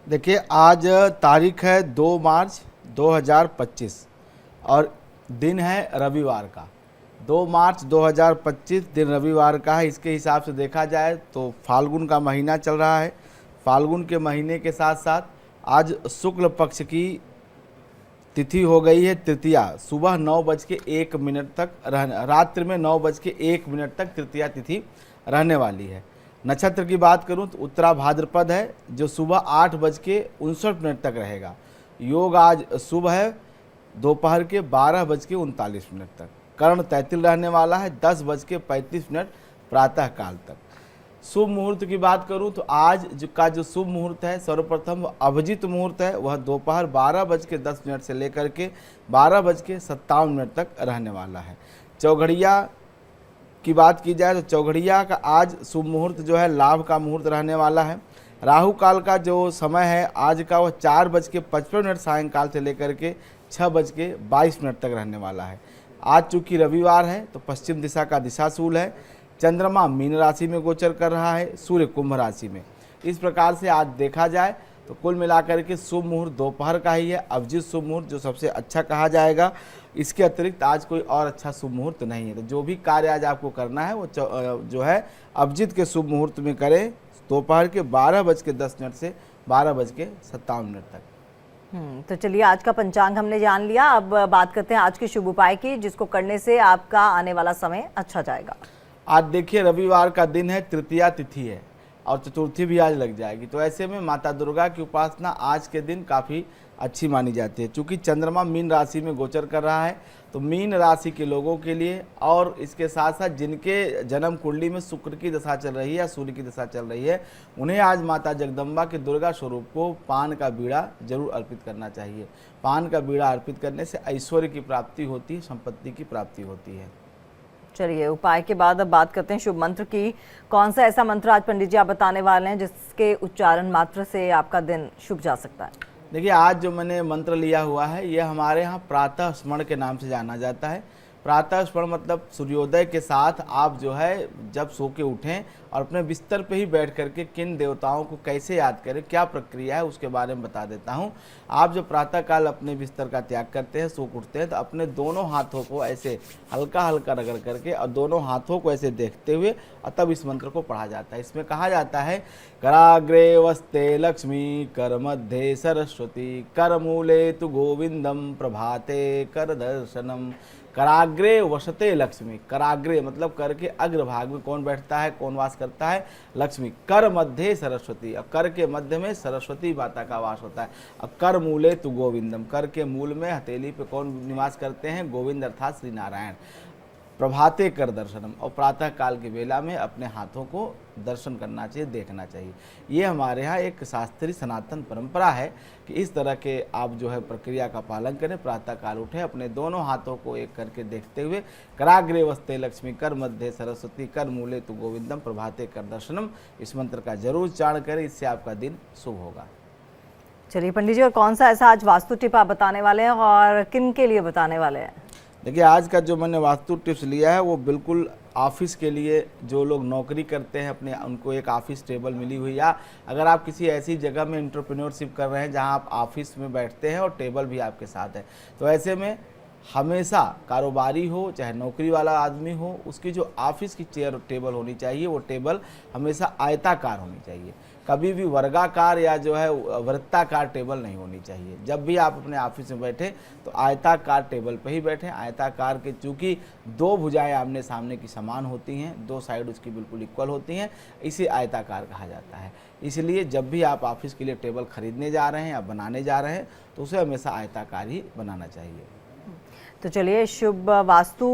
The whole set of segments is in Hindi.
देखिए, आज तारीख है 2 मार्च 2025 और दिन है रविवार का। 2 मार्च 2025 दिन रविवार का है। इसके हिसाब से देखा जाए तो फाल्गुन का महीना चल रहा है। फाल्गुन के महीने के साथ साथ आज शुक्ल पक्ष की तिथि हो गई है तृतीया। सुबह 9:01 तक रात्रि में 9:01 तक तृतीया तिथि रहने वाली है। नक्षत्र की बात करूं तो उत्तरा भाद्रपद है, जो सुबह 8:59 तक रहेगा। योग आज शुभ है दोपहर के 12:39 तक। कर्ण तैतिल रहने वाला है 10:35 प्रातः काल तक। शुभ मुहूर्त की बात करूं तो आज जो शुभ मुहूर्त है, सर्वप्रथम अभिजीत मुहूर्त है, वह दोपहर 12:10 से लेकर के 12:57 तक रहने वाला है। चौघड़िया की बात की जाए तो चौघड़िया का आज शुभ मुहूर्त जो है लाभ का मुहूर्त रहने वाला है। राहु काल का जो समय है आज का वह 4:55 सायंकाल से लेकर के 6:22 तक रहने वाला है। आज चूंकि रविवार है तो पश्चिम दिशा का दिशाशूल है। चंद्रमा मीन राशि में गोचर कर रहा है, सूर्य कुंभ राशि में। इस प्रकार से आज देखा जाए तो कुल मिलाकर के शुभ मुहूर्त दोपहर का ही है। अभिजीत शुभ मुहूर्त जो सबसे अच्छा कहा जाएगा। इसके अतिरिक्त आज कोई और अच्छा शुभ मुहूर्त नहीं है। तो जो भी कार्य आज आपको करना है वो जो है अभिजीत के शुभ मुहूर्त में करें, दोपहर के 12:10 से 12:57 तक। तो चलिए, आज का पंचांग हमने जान लिया। अब बात करते हैं आज के शुभ उपाय की, जिसको करने से आपका आने वाला समय अच्छा जाएगा। आज देखिए, रविवार का दिन है, तृतीया तिथि है और चतुर्थी भी आज लग जाएगी। तो ऐसे में माता दुर्गा की उपासना आज के दिन काफ़ी अच्छी मानी जाती है। चूँकि चंद्रमा मीन राशि में गोचर कर रहा है तो मीन राशि के लोगों के लिए और इसके साथ साथ जिनके जन्म कुंडली में शुक्र की दशा चल रही है या सूर्य की दशा चल रही है, उन्हें आज माता जगदम्बा के दुर्गा स्वरूप को पान का बीड़ा जरूर अर्पित करना चाहिए। पान का बीड़ा अर्पित करने से ऐश्वर्य की प्राप्ति होती है, संपत्ति की प्राप्ति होती है। चलिए, उपाय के बाद अब बात करते हैं शुभ मंत्र की। कौन सा ऐसा मंत्र आज पंडित जी आप बताने वाले हैं जिसके उच्चारण मात्र से आपका दिन शुभ जा सकता है? देखिए, आज जो मैंने मंत्र लिया हुआ है यह हमारे यहाँ प्रातः स्मरण के नाम से जाना जाता है। प्रातः स्मरण मतलब सूर्योदय के साथ आप जो है जब सो के उठें और अपने बिस्तर पे ही बैठ करके किन देवताओं को कैसे याद करें, क्या प्रक्रिया है उसके बारे में बता देता हूँ। आप जब प्रातःकाल अपने बिस्तर का त्याग करते हैं, सो के उठते हैं, तो अपने दोनों हाथों को ऐसे हल्का हल्का रगड़ करके और दोनों हाथों को ऐसे देखते हुए और तब इस मंत्र को पढ़ा जाता है। इसमें कहा जाता है, कराग्रे वस्ते लक्ष्मी, कर मध्य सरस्वती, कर मूले तु गोविंदम, प्रभाते कर दर्शनम। कराग्रे वसते लक्ष्मी। कराग्रे मतलब कर के अग्रभाग में कौन बैठता है, कौन वास करता है? लक्ष्मी। कर मध्य सरस्वती, अब कर के मध्य में सरस्वती माता का वास होता है। अब कर मूले तु गोविंदम, कर के मूल में हथेली पे कौन निवास करते हैं? गोविंद अर्थात श्री नारायण। प्रभाते कर दर्शनम, और प्रातः काल की बेला में अपने हाथों को दर्शन करना चाहिए, देखना चाहिए। ये हमारे यहाँ एक शास्त्रीय सनातन परंपरा है कि इस तरह के आप जो है प्रक्रिया का पालन करें। प्रातः काल उठें, अपने दोनों हाथों को एक करके देखते हुए कराग्रे वस्ते लक्ष्मी, कर मध्य सरस्वती, कर मूले तु गोविंदम, प्रभाते कर दर्शनम, इस मंत्र का जरूर उच्चारण करें। इससे आपका दिन शुभ होगा। चलिए पंडित जी, और कौन सा ऐसा आज वास्तु टिप आप बताने वाले हैं और किन के लिए बताने वाले हैं? देखिए, आज का जो मैंने वास्तु टिप्स लिया है वो बिल्कुल ऑफिस के लिए, जो लोग नौकरी करते हैं अपने, उनको एक ऑफिस टेबल मिली हुई, या अगर आप किसी ऐसी जगह में एंटरप्रेन्योरशिप कर रहे हैं जहां आप ऑफिस में बैठते हैं और टेबल भी आपके साथ है, तो ऐसे में हमेशा कारोबारी हो चाहे नौकरी वाला आदमी हो, उसकी जो ऑफिस की चेयर टेबल होनी चाहिए, वो टेबल हमेशा आयताकार होनी चाहिए। कभी भी वर्गाकार या जो है वृत्ताकार टेबल नहीं होनी चाहिए। जब भी आप अपने ऑफिस में बैठे तो आयताकार टेबल पर ही बैठें। आयताकार के चूँकि दो भुजाएं आमने सामने की समान होती हैं, दो साइड उसकी बिल्कुल इक्वल होती हैं, इसे आयताकार कहा जाता है। इसलिए जब भी आप ऑफिस के लिए टेबल खरीदने जा रहे हैं या बनाने जा रहे हैं तो उसे हमेशा आयताकार ही बनाना चाहिए। तो चलिए, शुभ वास्तु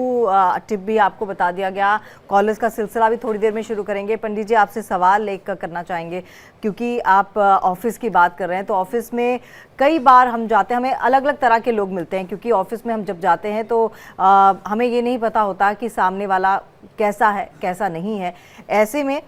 टिप भी आपको बता दिया गया। कॉलेज का सिलसिला भी थोड़ी देर में शुरू करेंगे। पंडित जी, आपसे सवाल लेकर करना चाहेंगे, क्योंकि आप ऑफिस की बात कर रहे हैं, तो ऑफिस में कई बार हम जाते हैं, हमें अलग अलग तरह के लोग मिलते हैं, क्योंकि ऑफिस में हम जब जाते हैं तो हमें ये नहीं पता होता कि सामने वाला कैसा है कैसा नहीं है। ऐसे में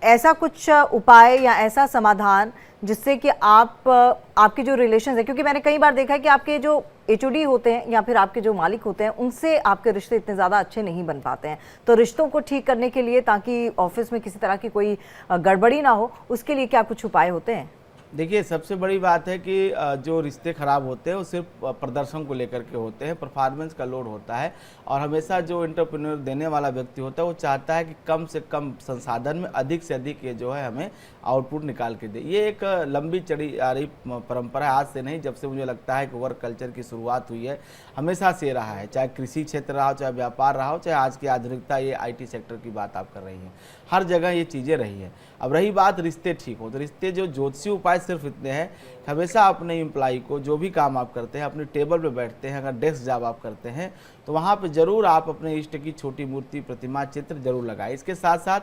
ऐसा कुछ उपाय या ऐसा समाधान जिससे कि आपके जो रिलेशंस है, क्योंकि मैंने कई बार देखा है कि आपके जो एचओडी होते हैं या फिर आपके जो मालिक होते हैं, उनसे आपके रिश्ते इतने ज़्यादा अच्छे नहीं बन पाते हैं। तो रिश्तों को ठीक करने के लिए, ताकि ऑफिस में किसी तरह की कोई गड़बड़ी ना हो, उसके लिए क्या कुछ उपाय होते हैं? देखिए, सबसे बड़ी बात है कि जो रिश्ते खराब होते हैं वो सिर्फ प्रदर्शन को लेकर के होते हैं, परफॉर्मेंस का लोड होता है। और हमेशा जो एंटरप्रेन्योर देने वाला व्यक्ति होता है वो चाहता है कि कम से कम संसाधन में अधिक से अधिक ये जो है हमें आउटपुट निकाल के दे। ये एक लंबी चढ़ी आ रही परंपरा है, आज से नहीं, जब से मुझे लगता है कि वर्क कल्चर की शुरुआत हुई है हमेशा से रहा है। चाहे कृषि क्षेत्र रहा हो, चाहे व्यापार रहा हो, चाहे आज की आधुनिकता ये IT सेक्टर की बात आप कर रही हैं, हर जगह ये चीज़ें रही हैं। अब रही बात रिश्ते ठीक हो, तो रिश्ते जो ज्योतिषी उपाय सिर्फ इतने हैं कि हमेशा अपने एम्प्लॉई को जो भी काम आप करते हैं अपनी टेबल पे बैठते हैं, अगर डेस्क जॉब आप करते हैं तो वहाँ पे ज़रूर आप अपने इष्ट की छोटी मूर्ति, प्रतिमा, चित्र जरूर लगाएं। इसके साथ साथ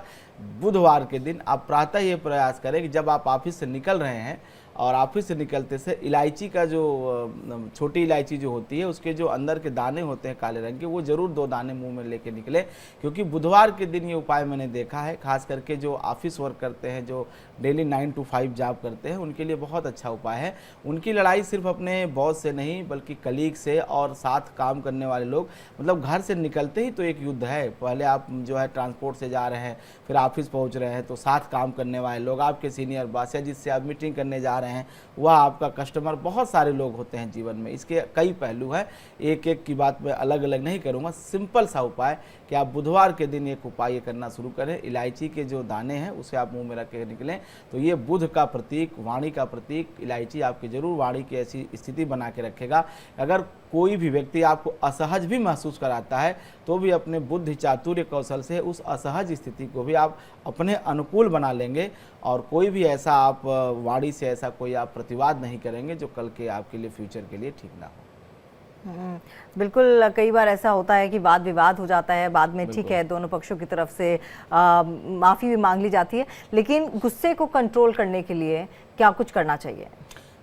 बुधवार के दिन आप प्रातः ये प्रयास करें कि जब आप ऑफिस से निकल रहे हैं और ऑफिस से निकलते से इलायची का जो छोटी इलायची जो होती है उसके जो अंदर के दाने होते हैं काले रंग के, वो ज़रूर 2 दाने मुंह में लेके निकले। क्योंकि बुधवार के दिन ये उपाय मैंने देखा है, खास करके जो ऑफिस वर्क करते हैं, जो डेली 9 to 5 जॉब करते हैं, उनके लिए बहुत अच्छा उपाय है। उनकी लड़ाई सिर्फ अपने बॉस से नहीं बल्कि कलीग से और साथ काम करने वाले लोग, मतलब घर से निकलते ही तो एक युद्ध है। पहले आप जो है ट्रांसपोर्ट से जा रहे हैं, फिर ऑफिस पहुंच रहे हैं, तो साथ काम करने वाले लोग, आपके सीनियर बॉस या जिससे आप मीटिंग करने जा रहे हैं वह आपका कस्टमर, बहुत सारे लोग होते हैं जीवन में। इसके कई पहलू हैं, एक एक की बात मैं अलग अलग नहीं करूँगा। सिंपल सा उपाय कि आप बुधवार के दिन एक उपाय करना शुरू करें। इलायची के जो दाने हैं उसे आप मुंह में रख के निकलें, तो ये बुध का प्रतीक, वाणी का प्रतीक इलायची आपकी जरूर वाणी की ऐसी स्थिति बना के रखेगा। अगर कोई भी व्यक्ति आपको असहज भी महसूस कराता है तो भी अपने बुद्धि चातुर्य कौशल से उस असहज स्थिति को भी आप अपने अनुकूल बना लेंगे और कोई भी ऐसा आप वाणी से ऐसा कोई आप प्रतिवाद नहीं करेंगे जो कल के आपके लिए, फ्यूचर के लिए ठीक ना हो। बिल्कुल, कई बार ऐसा होता है कि वाद विवाद हो जाता है, बाद में ठीक है दोनों पक्षों की तरफ से माफ़ी भी मांग ली जाती है, लेकिन गुस्से को कंट्रोल करने के लिए क्या कुछ करना चाहिए?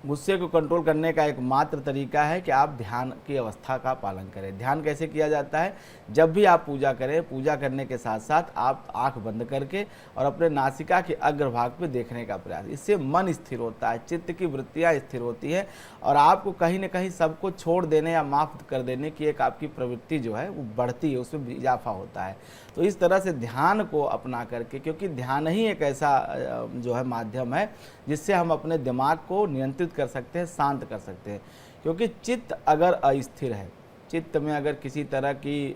गुस्से को कंट्रोल करने का एकमात्र तरीका है कि आप ध्यान की अवस्था का पालन करें। ध्यान कैसे किया जाता है? जब भी आप पूजा करें, पूजा करने के साथ साथ आप आंख बंद करके और अपने नासिका के अग्रभाग पे देखने का प्रयास। इससे मन स्थिर होता है, चित्त की वृत्तियाँ स्थिर होती है और आपको कहीं न कहीं सबको छोड़ देने या माफ़ कर देने की एक आपकी प्रवृत्ति जो है वो बढ़ती है, उसमें इजाफा होता है। तो इस तरह से ध्यान को अपना करके, क्योंकि ध्यान ही एक ऐसा जो है माध्यम है जिससे हम अपने दिमाग को नियंत्रित कर सकते हैं, शांत कर सकते हैं। क्योंकि चित्त अगर अस्थिर है, चित्त में अगर किसी तरह की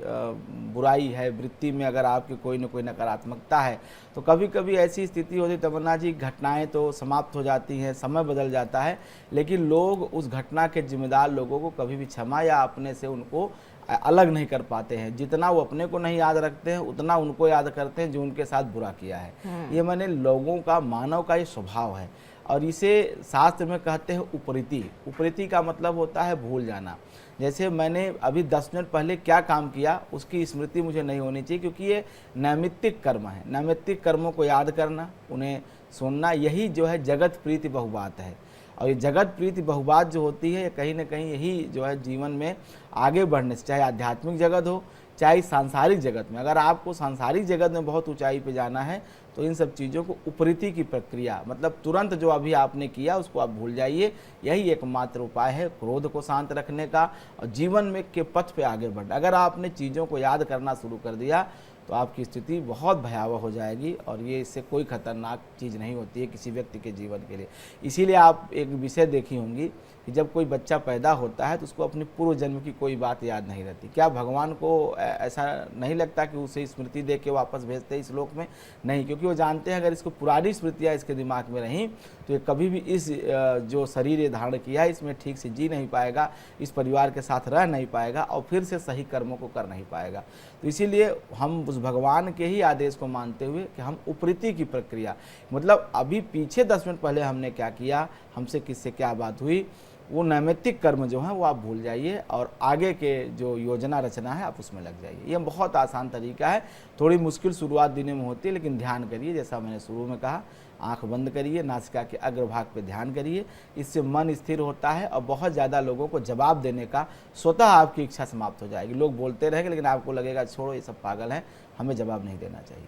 बुराई है, वृत्ति में अगर आपकी कोई न कोई नकारात्मकता है, तो कभी कभी ऐसी स्थिति होती है तमन्ना जी, घटनाएं तो समाप्त हो जाती हैं, समय बदल जाता है, लेकिन लोग उस घटना के जिम्मेदार लोगों को कभी भी क्षमा या अपने से उनको अलग नहीं कर पाते हैं। जितना वो अपने को नहीं याद रखते हैं उतना उनको याद करते हैं जो उनके साथ बुरा किया है। ये मैंने लोगों का, मानव का ये स्वभाव है और इसे शास्त्र में कहते हैं उपरीति। उपरीति का मतलब होता है भूल जाना। जैसे मैंने अभी 10 मिनट पहले क्या काम किया उसकी स्मृति मुझे नहीं होनी चाहिए, क्योंकि ये नैमित्तिक कर्म है। नैमित्तिक कर्मों को याद करना, उन्हें सुनना, यही जो है जगत प्रीति बहुबात है। और ये जगत प्रीति बहुबात जो होती है कहीं ना कहीं यही जो है जीवन में आगे बढ़ने से, चाहे आध्यात्मिक जगत हो चाहे सांसारिक जगत में, अगर आपको सांसारिक जगत में बहुत ऊंचाई पे जाना है तो इन सब चीज़ों को उपरीति की प्रक्रिया, मतलब तुरंत जो अभी आपने किया उसको आप भूल जाइए। यही एकमात्र उपाय है क्रोध को शांत रखने का और जीवन में के पथ पे आगे बढ़ना। अगर आपने चीज़ों को याद करना शुरू कर दिया तो आपकी स्थिति बहुत भयावह हो जाएगी और ये इससे कोई खतरनाक चीज़ नहीं होती है किसी व्यक्ति के जीवन के लिए। इसीलिए आप एक विषय देखी होंगी कि जब कोई बच्चा पैदा होता है तो उसको अपनी पूर्व जन्म की कोई बात याद नहीं रहती। क्या भगवान को ऐसा नहीं लगता कि उसे स्मृति दे के वापस भेजते हैं इस लोक में? नहीं, क्योंकि वो जानते हैं अगर इसको पुरानी स्मृतियाँ इसके दिमाग में रहीं तो ये कभी भी इस जो शरीर ये धारण किया है इसमें ठीक से जी नहीं पाएगा, इस परिवार के साथ रह नहीं पाएगा और फिर से सही कर्मों को कर नहीं पाएगा। तो इसीलिए हम उस भगवान के ही आदेश को मानते हुए कि हम उपरीति की प्रक्रिया, मतलब अभी पीछे 10 मिनट पहले हमने क्या किया, हमसे किससे क्या बात हुई, वो नैमित्तिक कर्म जो है वो आप भूल जाइए और आगे के जो योजना रचना है आप उसमें लग जाइए। ये बहुत आसान तरीका है, थोड़ी मुश्किल शुरुआत दिनों में होती है, लेकिन ध्यान करिए। जैसा मैंने शुरू में कहा, आंख बंद करिए, नासिका के अग्रभाग पे ध्यान करिए, इससे मन स्थिर होता है और बहुत ज़्यादा लोगों को जवाब देने का स्वतः आपकी इच्छा समाप्त हो जाएगी। लोग बोलते रहेंगे लेकिन आपको लगेगा छोड़ो ये सब पागल हैं, हमें जवाब नहीं देना चाहिए।